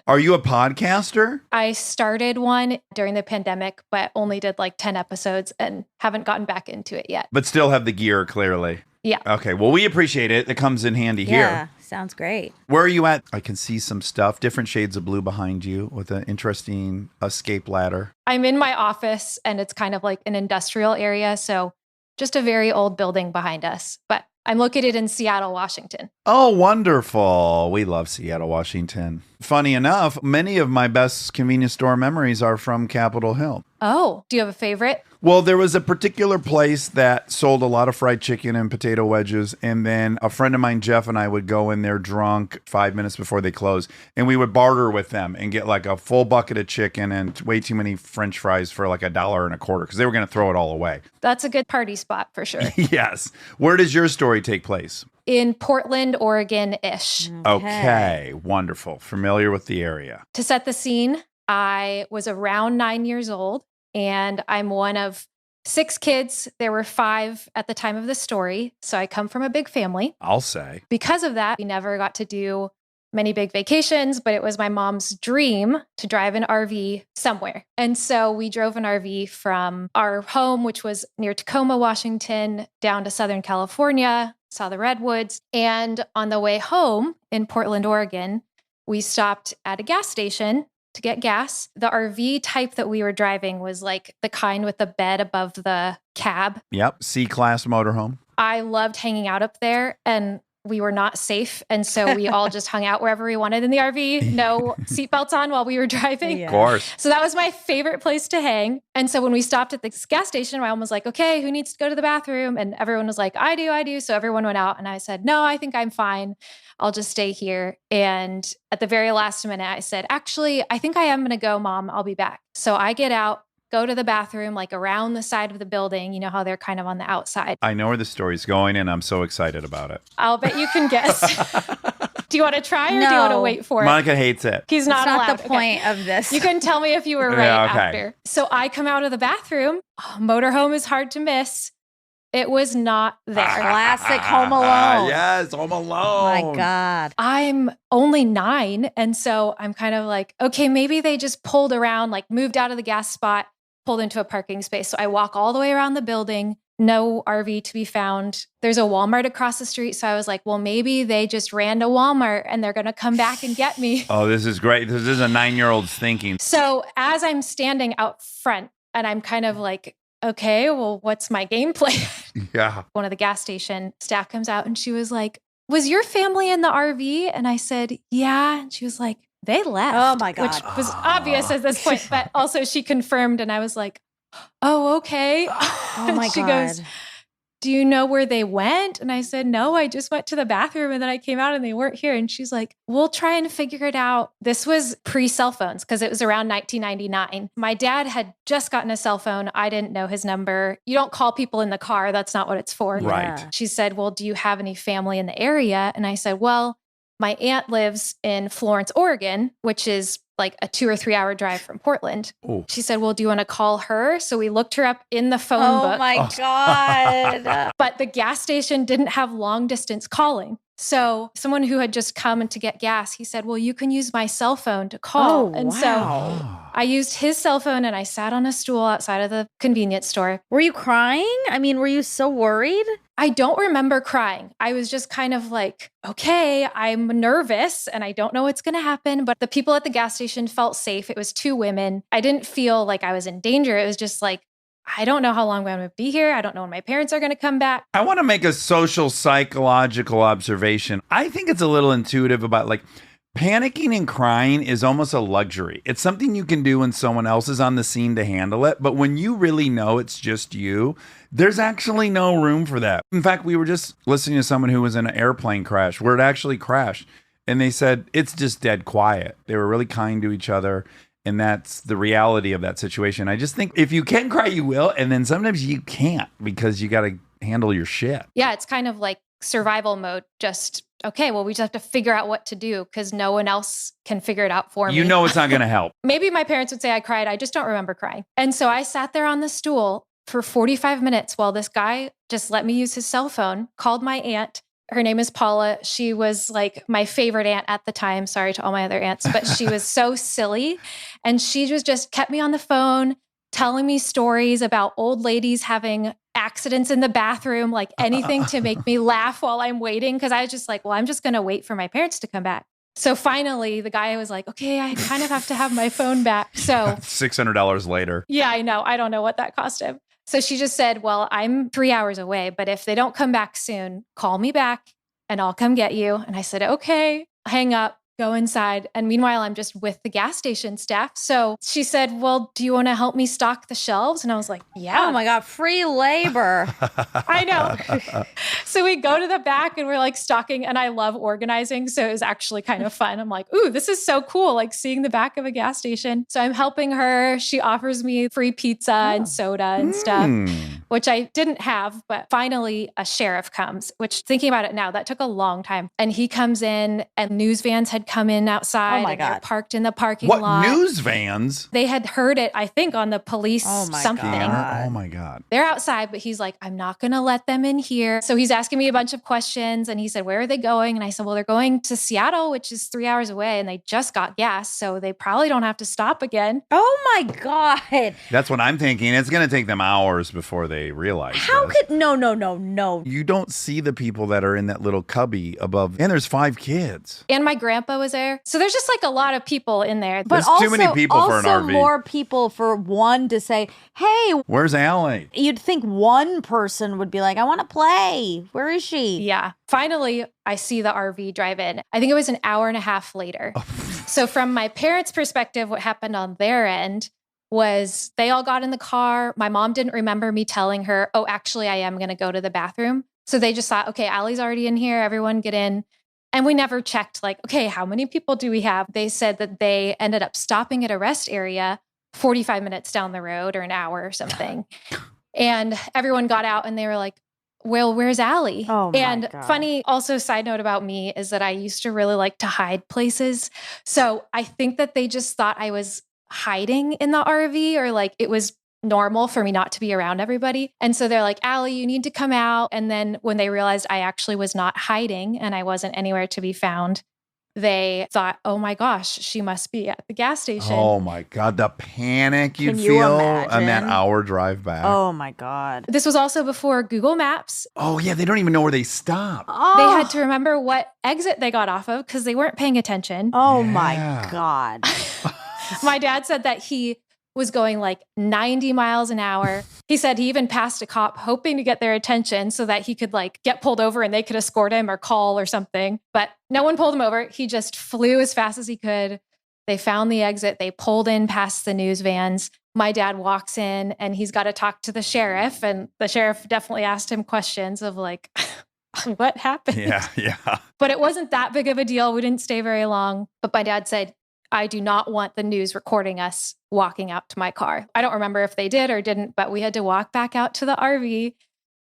Are you a podcaster? I started one during the pandemic, but only did like 10 episodes and haven't gotten back into it yet. But still have the gear, clearly. Yeah. Okay, well, we appreciate it. It comes in handy Yeah, here. sounds great. Where are you at? I can see some stuff, different shades of blue behind you with an interesting escape ladder. I'm in my office and it's kind of like an industrial area. So just a very old building behind us. But I'm located in Seattle, Washington. Oh, wonderful. We love Seattle, Washington. Funny enough, many of my best convenience store memories are from Capitol Hill. Oh, do you have a favorite? Well, there was a particular place that sold a lot of fried chicken and potato wedges. And then a friend of mine, Jeff, and I would go in there drunk 5 minutes before they closed. And we would barter with them and get like a full bucket of chicken and way too many French fries for like $1.25 because they were going to throw it all away. That's a good party spot for sure. Yes. Where does your story take place? In Portland, Oregon-ish. Okay. Wonderful. Familiar with the area. To set the scene, I was around 9 years old and I'm one of 6 kids. There were 5 at the time of the story. So I come from a big family. I'll say. Because of that, we never got to do many big vacations, but it was my mom's dream to drive an RV somewhere. And so we drove an RV from our home, which was near Tacoma, Washington, down to Southern California, saw the redwoods. And on the way home in Portland, Oregon, we stopped at a gas station to get gas. The RV type that we were driving was like the kind with the bed above the cab. Yep. C-class motorhome. I loved hanging out up there and we were not safe. And so we all just hung out wherever we wanted in the RV, no seatbelts on while we were driving. Yeah. Of course. So that was my favorite place to hang. And so when we stopped at the gas station, my mom was like, okay, who needs to go to the bathroom? And everyone was like, I do. So everyone went out and I said, no, I think I'm fine. I'll just stay here. And at the very last minute, I said, actually, I think I am going to go, Mom. I'll be back. So I get out, go to the bathroom, like around the side of the building. You know how they're kind of on the outside. I know where the story's going and I'm so excited about it. I'll bet you can guess. Do you want to try or do you want to No. wait for it? Monica hates it. He's That's not not allowed. the Okay. point of this. You can tell me if you were right Yeah, okay. after. So I come out of the bathroom. Oh, motorhome is hard to miss. It was not there. Classic Home Alone. Yes, Home Alone. Oh my God. I'm only 9. And so I'm kind of like, okay, maybe they just pulled around, like moved out of the gas spot, pulled into a parking space. So I walk all the way around the building, no RV to be found. There's a Walmart across the street. So I was like, well, maybe they just ran to Walmart and they're going to come back and get me. Oh, this is great. This is a 9-year-old's thinking. So as I'm standing out front and I'm kind of like, okay, well, what's my game plan? Yeah. One of the gas station staff comes out and she was like, was your family in the RV? And I said, yeah. And she was like, they left. Oh my God. Which was obvious at this point, but also she confirmed and I was like, oh, okay. Oh my She God. goes, do you know where they went? And I said, no, I just went to the bathroom and then I came out and they weren't here. And she's like, we'll try and figure it out. This was pre-cell phones because it was around 1999. My dad had just gotten a cell phone. I didn't know his number. You don't call people in the car. That's not what it's for. Right. She said, well, do you have any family in the area? And I said, well, my aunt lives in Florence, Oregon, which is like a 2 or 3 hour drive from Portland. Ooh. She said, well, do you want to call her? So we looked her up in the phone book. Oh my God. But the gas station didn't have long distance calling. So someone who had just come to get gas, he said, well, you can use my cell phone to call. So I used his cell phone and I sat on a stool outside of the convenience store. Were you crying? I mean, were you so worried? I don't remember crying. I was just kind of like, okay, I'm nervous and I don't know what's going to happen. But the people at the gas station felt safe. It was 2 women. I didn't feel like I was in danger. It was just like, I don't know how long I'm going to be here. I don't know when my parents are going to come back. I want to make a social psychological observation. I think it's a little intuitive about like panicking and crying is almost a luxury. It's something you can do when someone else is on the scene to handle it. But when you really know it's just you, there's actually no room for that. In fact, we were just listening to someone who was in an airplane crash where it actually crashed. And they said it's just dead quiet. They were really kind to each other. And that's the reality of that situation. I just think if you can cry, you will. And then sometimes you can't because you got to handle your shit. Yeah, it's kind of like survival mode. Just, okay, well, we just have to figure out what to do because no one else can figure it out for me. You know it's not going to help. Maybe my parents would say I cried. I just don't remember crying. And so I sat there on the stool for 45 minutes while this guy just let me use his cell phone, called my aunt. Her name is Paula. She was like my favorite aunt at the time. Sorry to all my other aunts, but she was so silly. And she just kept me on the phone, telling me stories about old ladies having accidents in the bathroom, like anything to make me laugh while I'm waiting. Cause I was just like, well, I'm just going to wait for my parents to come back. So finally the guy was like, okay, I kind of have to have my phone back. So $600 later. Yeah, I know. I don't know what that cost him. So she just said, well, I'm 3 hours away, but if they don't come back soon, call me back and I'll come get you. And I said, okay, hang up, go inside. And meanwhile, I'm just with the gas station staff. So she said, well, do you want to help me stock the shelves? And I was like, yeah. Oh my God, free labor. I know. So we go to the back and we're like stocking, and I love organizing. So it was actually kind of fun. I'm like, ooh, this is so cool. Like seeing the back of a gas station. So I'm helping her. She offers me free pizza and soda and stuff, which I didn't have. But finally a sheriff comes, which thinking about it now, that took a long time. And he comes in and news vans had come in outside. Oh my and God. they're parked in the parking What lot. news vans? They had heard it, I think, on the police something. God. Oh my God. They're outside, but he's like, I'm not going to let them in here. So he's asking me a bunch of questions. And he said, where are they going? And I said, well, they're going to Seattle, which is 3 hours away. And they just got gas. So they probably don't have to stop again. Oh my God. That's what I'm thinking. It's going to take them hours before they realize How this. could, no. You don't see the people that are in that little cubby above. And there's 5 kids. And my grandpa was there. So there's just like a lot of people in there. But There's too many people for an also RV. more people for one to say, hey, Where's Allie? you'd think one person would be like, I want to play. Where is she? Yeah. Finally, I see the RV drive in. I think it was an hour and a half later. So from my parents' perspective, what happened on their end was they all got in the car. My mom didn't remember me telling her, oh, actually, I am going to go to the bathroom. So they just thought, okay, Allie's already in here. Everyone get in. And we never checked like, okay, how many people do we have? They said that they ended up stopping at a rest area 45 minutes down the road or an hour or something. And everyone got out and they were like, well, where's Allie? Oh my and God. funny, also side note about me is that I used to really like to hide places. So I think that they just thought I was hiding in the RV, or like it was normal for me not to be around everybody. And so they're like, Allie, you need to come out. And then when they realized I actually was not hiding and I wasn't anywhere to be found, they thought, oh my gosh, she must be at the gas station. Oh my God. The panic you'd Can you feel on that imagine? hour drive back. Oh my God. This was also before Google Maps. Oh, yeah. They don't even know where they stop. Oh, They had to remember what exit they got off of because they weren't paying attention. Oh Yeah. my God. My dad said that he was going like 90 miles an hour. He said he even passed a cop hoping to get their attention so that he could like get pulled over and they could escort him or call or something. But no one pulled him over. He just flew as fast as he could They found the exit. They pulled in past the news vans. My dad walks in and he's got to talk to the sheriff. And the sheriff definitely asked him questions of like, what happened? Yeah. But it wasn't that big of a deal. We didn't stay very long. But my dad said, I do not want the news recording us walking out to my car. I don't remember if they did or didn't, but we had to walk back out to the RV.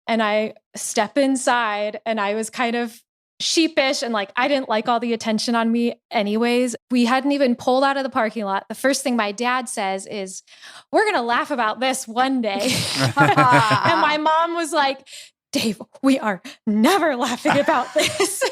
And I step inside and I was kind of sheepish and like, I didn't like all the attention on me anyways. We hadn't even pulled out of the parking lot. The first thing my dad says is, we're going to laugh about this one day. And my mom was like, Dave, we are never laughing about this.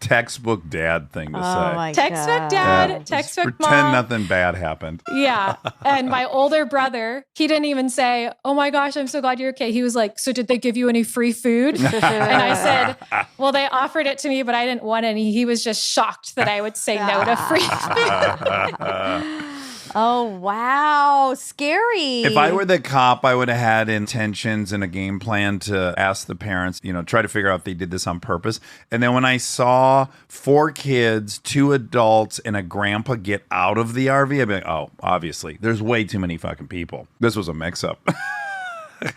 Textbook dad thing to say. My Textbook God. dad, textbook Pretend mom. nothing bad happened. Yeah. And my older brother, he didn't even say, oh my gosh, I'm so glad you're okay. He was like, so did they give you any free food? And I said, well, they offered it to me, but I didn't want any. He was just shocked that I would say no to free food. Oh, wow. Scary. If I were the cop, I would have had intentions and a game plan to ask the parents, try to figure out if they did this on purpose. And then when I saw 4 kids, 2 adults, and a grandpa get out of the RV, I'd be like, oh, obviously, there's way too many fucking people. This was a mix-up.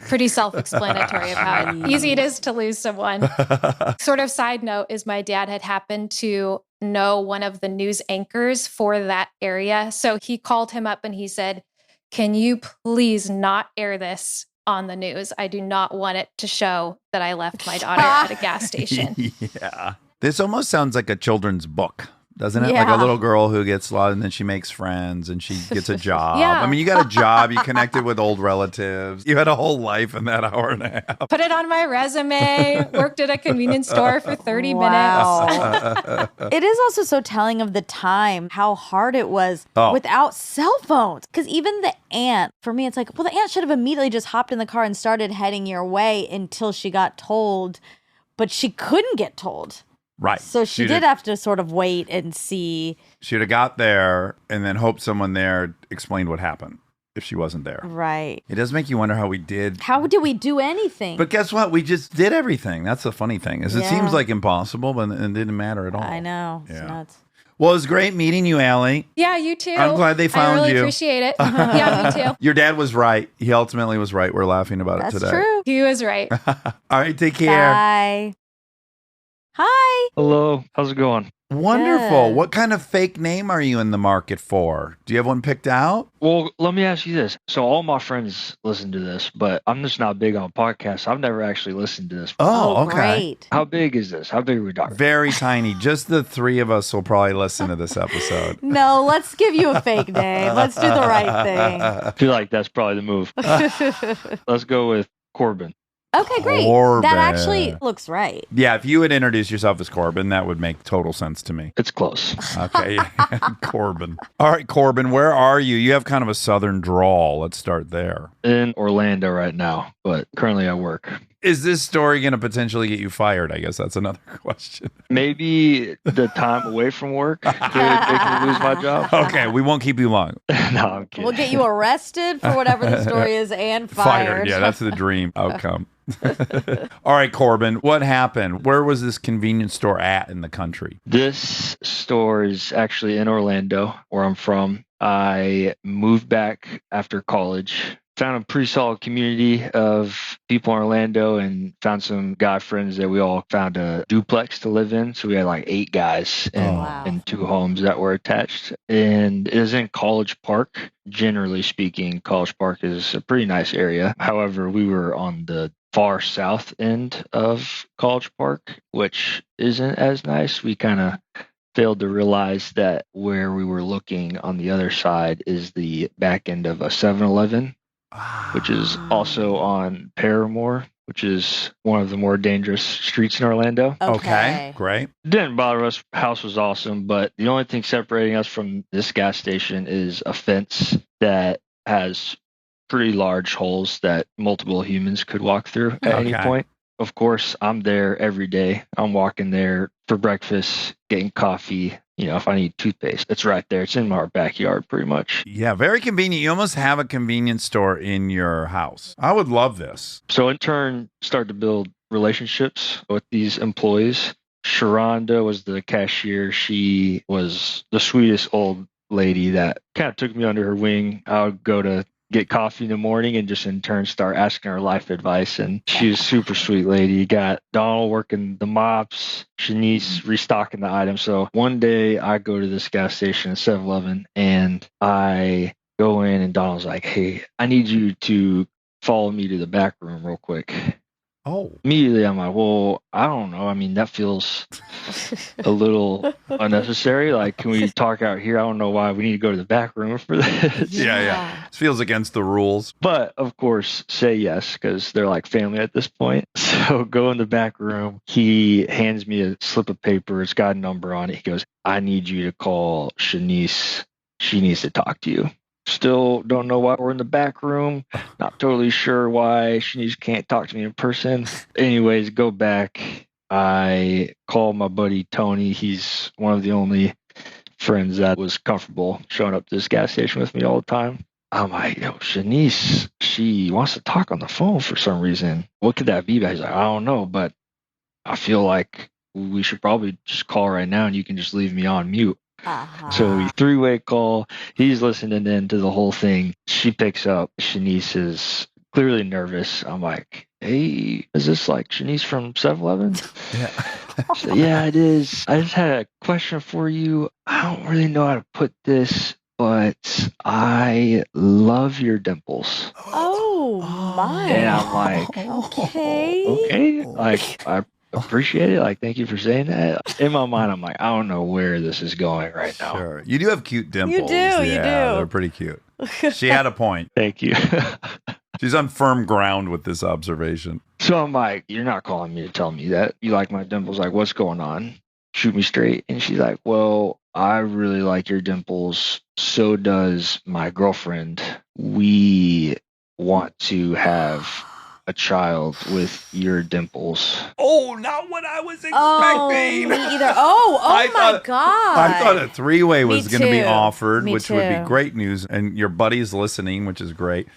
Pretty self-explanatory of how easy it is to lose someone. Sort of side note is my dad had happened to know one of the news anchors for that area. So he called him up and he said, can you please not air this on the news? I do not want it to show that I left my daughter at a gas station. Yeah. This almost sounds like a children's book. Doesn't it? Yeah. Like a little girl who gets lost and then she makes friends and she gets a job. Yeah. I mean, you got a job, you connected with old relatives. You had a whole life in that hour and a half. Put it on my resume, worked at a convenience store for 30 Wow. minutes. It is also so telling of the time, how hard it was without cell phones. Because even the aunt, for me, it's like, well, the aunt should have immediately just hopped in the car and started heading your way until she got told, but she couldn't get told. Right. So she did have to sort of wait and see. She'd have got there and then hoped someone there explained what happened if she wasn't there. Right. It does make you wonder how we did. How did we do anything? But guess what? We just did everything. That's the funny thing. Is it Yeah. seems like impossible, but it didn't matter at all. I know. It's Yeah. nuts. Well, it was great meeting you, Allie. Yeah, you too. I'm glad they found I really you. appreciate it. Yeah, me too. Your dad was right. He ultimately was right. We're laughing about That's it today. true. He was right. All right, take care. Bye. Hi. Hello, how's it going? Wonderful. Good. What kind of fake name are you in the market for? Do you have one picked out? Well, let me ask you this. So all my friends listen to this, but I'm just not big on podcasts. I've never actually listened to this. Oh, okay. Great. How big is this? How big are we talking? Very tiny. Just the 3 of us will probably listen to this episode. No, let's give you a fake name. Let's do the right thing. I feel like that's probably the move. Let's go with Corbin. Okay, great. Corbin. That actually looks right. Yeah, if you would introduce yourself as Corbin, that would make total sense to me. It's close. Okay, Corbin. All right, Corbin, where are you? You have kind of a southern drawl. Let's start there. In Orlando right now, but currently I work. Is this story going to potentially get you fired? I guess that's another question. Maybe the time away from work could make me lose my job. Okay, we won't keep you long. No, I'm kidding. We'll get you arrested for whatever the story is and fired. Yeah, that's the dream outcome. All right, Corbin, what happened? Where was this convenience store at in the country? This store is actually in Orlando, where I'm from. I moved back after college, found a pretty solid community of people in Orlando, and found some guy friends that we all found a duplex to live in. So we had like 8 guys in 2 homes that were attached. And it is in College Park. Generally speaking, College Park is a pretty nice area. However, we were on the far south end of College Park, which isn't as nice. We kind of failed to realize that where we were looking on the other side is the back end of a 7-Eleven, which is also on Paramore, which is one of the more dangerous streets in Orlando. Okay, great. Didn't bother us. House was awesome, but the only thing separating us from this gas station is a fence that has pretty large holes that multiple humans could walk through at any point. Of course, I'm there every day. I'm walking there for breakfast, getting coffee. You know, if I need toothpaste, it's right there. It's in our backyard pretty much. Yeah, very convenient. You almost have a convenience store in your house. I would love this. So in turn, start to build relationships with these employees. Sharonda was the cashier. She was the sweetest old lady that kind of took me under her wing. I would go to get coffee in the morning and just in turn start asking her life advice. And she's a super sweet lady. Got Donald working the mops, Chenise restocking the items. So one day I go to this gas station at 7-Eleven and I go in and Donald's like, hey, I need you to follow me to the back room real quick. Oh. Immediately, I'm like, well, I don't know. I mean, that feels a little unnecessary. Like, can we talk out here? I don't know why we need to go to the back room for this. Yeah. This feels against the rules. But, of course, say yes, because they're like family at this point. So go in the back room. He hands me a slip of paper. It's got a number on it. He goes, I need you to call Chenise. She needs to talk to you. Still don't know why we're in the back room. Not totally sure why Chenise can't talk to me in person. Anyways, go back. I call my buddy Tony. He's one of the only friends that was comfortable showing up to this gas station with me all the time. I'm like, yo, Chenise, she wants to talk on the phone for some reason. What could that be? He's like, I don't know, but I feel like we should probably just call right now and you can just leave me on mute. So we three-way call. He's listening in to the whole thing. She picks up. Chenise is clearly nervous. I'm like, hey, is this like Chenise from 7-Eleven? Yeah. She's like, yeah, it is. I just had a question for you. I don't really know how to put this, but I love your dimples. Oh my. And I'm like, okay. Like, I appreciate it. Like, thank you for saying that. In my mind, I'm like, I don't know where this is going right now. Sure. You do have cute dimples. You do. They're pretty cute. She had a point. Thank you. She's on firm ground with this observation. So I'm like, you're not calling me to tell me that you like my dimples. Like, what's going on? Shoot me straight. And she's like, well, I really like your dimples. So does my girlfriend. We want to have a child with your dimples. Oh, not what I was expecting. Oh, me either. My God. I thought a three-way was going to be offered, Me which too. would be great news. And your buddy's listening, which is great.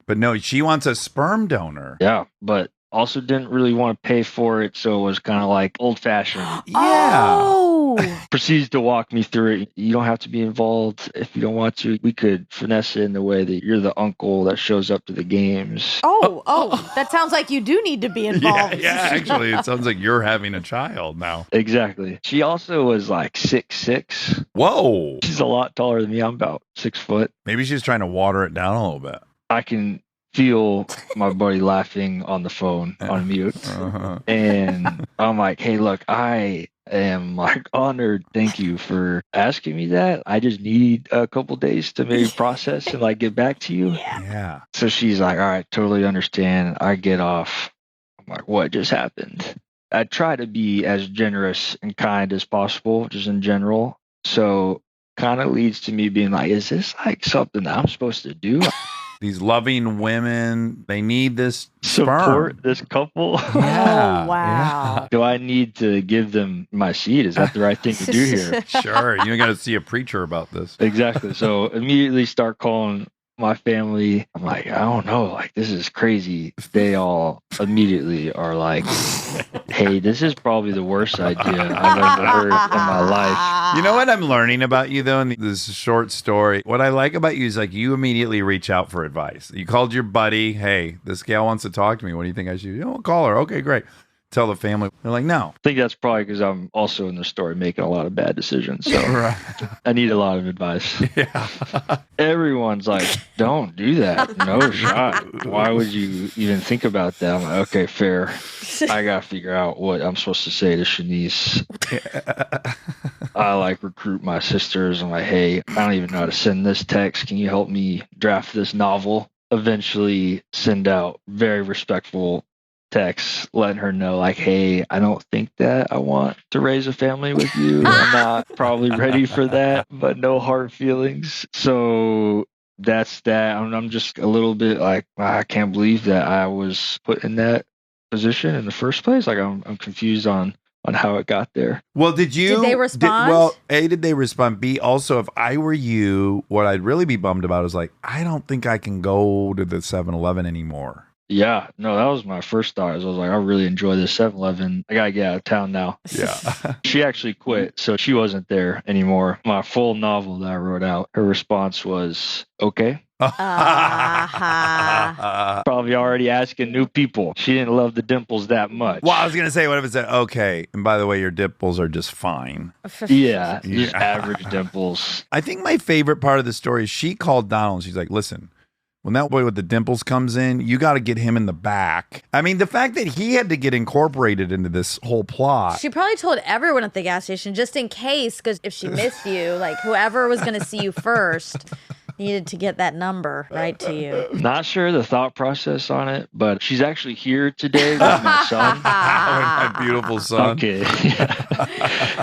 But no, she wants a sperm donor. Yeah, but also didn't really want to pay for it. So it was kind of like old-fashioned. Yeah. Oh. Proceeds to walk me through it. You don't have to be involved if you don't want to. We could finesse it in the way that you're the uncle that shows up to the games. Oh, that sounds like you do need to be involved. Yeah, actually, it sounds like you're having a child now. Exactly. She also was like 6'6". Whoa. She's a lot taller than me. I'm about 6 foot. Maybe she's trying to water it down a little bit. I can feel my buddy laughing on the phone on mute. Uh-huh. And I'm like, hey, look, I am like honored. Thank you for asking me that. I just need a couple days to maybe process and like get back to you. Yeah. So she's like, all right, totally understand. I get off. I'm like, what just happened? I try to be as generous and kind as possible, just in general. So kind of leads to me being like, is this like something that I'm supposed to do? These loving women, they need this Support sperm. this couple? Yeah. Oh, wow. Yeah. Do I need to give them my seed? Is that the right thing to do here? Sure. You got to see a preacher about this. Exactly. So immediately start calling my family. I'm like, I don't know. Like, this is crazy. They all immediately are like, hey, this is probably the worst idea I've ever heard in my life. You know what I'm learning about you, though, in this short story? What I like about you is like you immediately reach out for advice. You called your buddy. Hey, this gal wants to talk to me. What do you think I should do? Oh, call her. Okay, great. Tell the family. They're like, no. I think that's probably because I'm also in the story making a lot of bad decisions. So Right. I need a lot of advice. Yeah. Everyone's like, don't do that. No shot. Why would you even think about that? I'm like, okay, fair. I got to figure out what I'm supposed to say to Chenise. I like recruit my sisters. I'm like, hey, I don't even know how to send this text. Can you help me draft this novel? Eventually send out very respectful text letting her know like, hey, I don't think that I want to raise a family with you. I'm not probably ready for that, but no hard feelings. So that's that. I'm just a little bit like, I can't believe that I was put in that position in the first place. Like I'm confused on how it got there. Well, did they respond? A, did they respond? B, also, if I were you, what I'd really be bummed about is like, I don't think I can go to the 7-Eleven anymore. Yeah, no, that was my first thought. I was like, I really enjoy this 7-Eleven. I gotta get out of town now. Yeah. She actually quit, so she wasn't there anymore. My full novel that I wrote out, her response was, okay. Probably already asking new people. She didn't love the dimples that much. Well, I was going to say, what if it said, okay, and by the way, your dimples are just fine. Yeah, just average dimples. I think my favorite part of the story is she called Donald. She's like, listen, when that boy with the dimples comes in, you got to get him in the back. I mean, the fact that he had to get incorporated into this whole plot. She probably told everyone at the gas station just in case, because if she missed you, like whoever was going to see you first needed to get that number right to you. Not sure the thought process on it, but she's actually here today with my son. My beautiful son. Okay.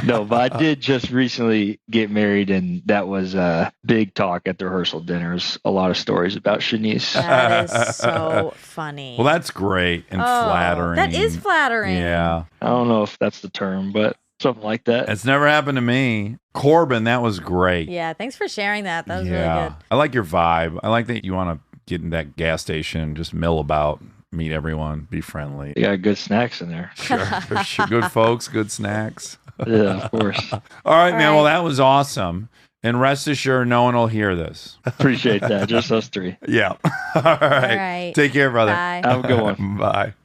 No, but I did just recently get married, and that was a big talk at the rehearsal dinners. A lot of stories about Chenise. That is so funny. Well, that's great and flattering. That is flattering. Yeah. I don't know if that's the term, but something like that. It's never happened to me. Corbin, that was great. Yeah, thanks for sharing that. That was really good. I like your vibe. I like that you want to get in that gas station, just mill about, meet everyone, be friendly. You got good snacks in there. Sure. Good folks, good snacks. Yeah, of course. All right, man. Well, that was awesome. And rest assured, no one will hear this. Appreciate that. Just us three. Yeah. All right. Take care, brother. Bye. Have a good one. Bye.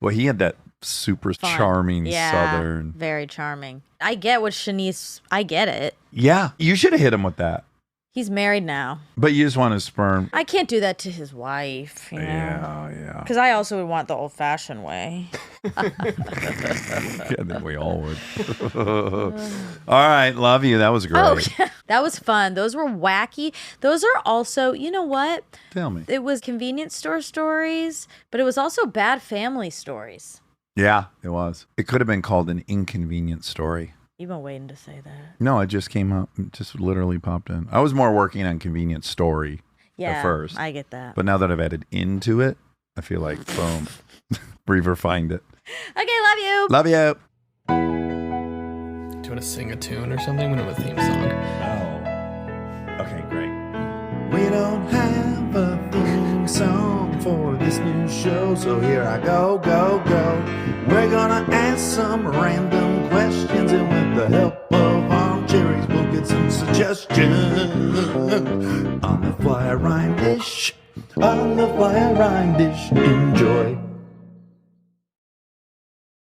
Well, he had that super charming Southern. Very charming. I get what Chenise, I get it. Yeah. You should have hit him with that. He's married now. But you just want his sperm. I can't do that to his wife. You know? Yeah. Because I also would want the old fashioned way. I think we all would. All right. Love you. That was great. Oh, yeah. That was fun. Those were wacky. Those are also, you know what? Tell me. It was convenience store stories, but it was also bad family stories. Yeah, it was. It could have been called an inconvenient story. You've been waiting to say that. No, it just came up. It just literally popped in. I was more working on convenient story at first. I get that. But now that I've added into it, I feel like, boom, refined it. Okay, love you. Love you. Do you want to sing a tune or something? We don't have a theme song. Oh, okay, great. We don't have a theme song for this new show, so here I go. We're gonna ask some random questions, and with the help of Armcherries, we'll get some suggestions. On the fly rhyme dish, enjoy.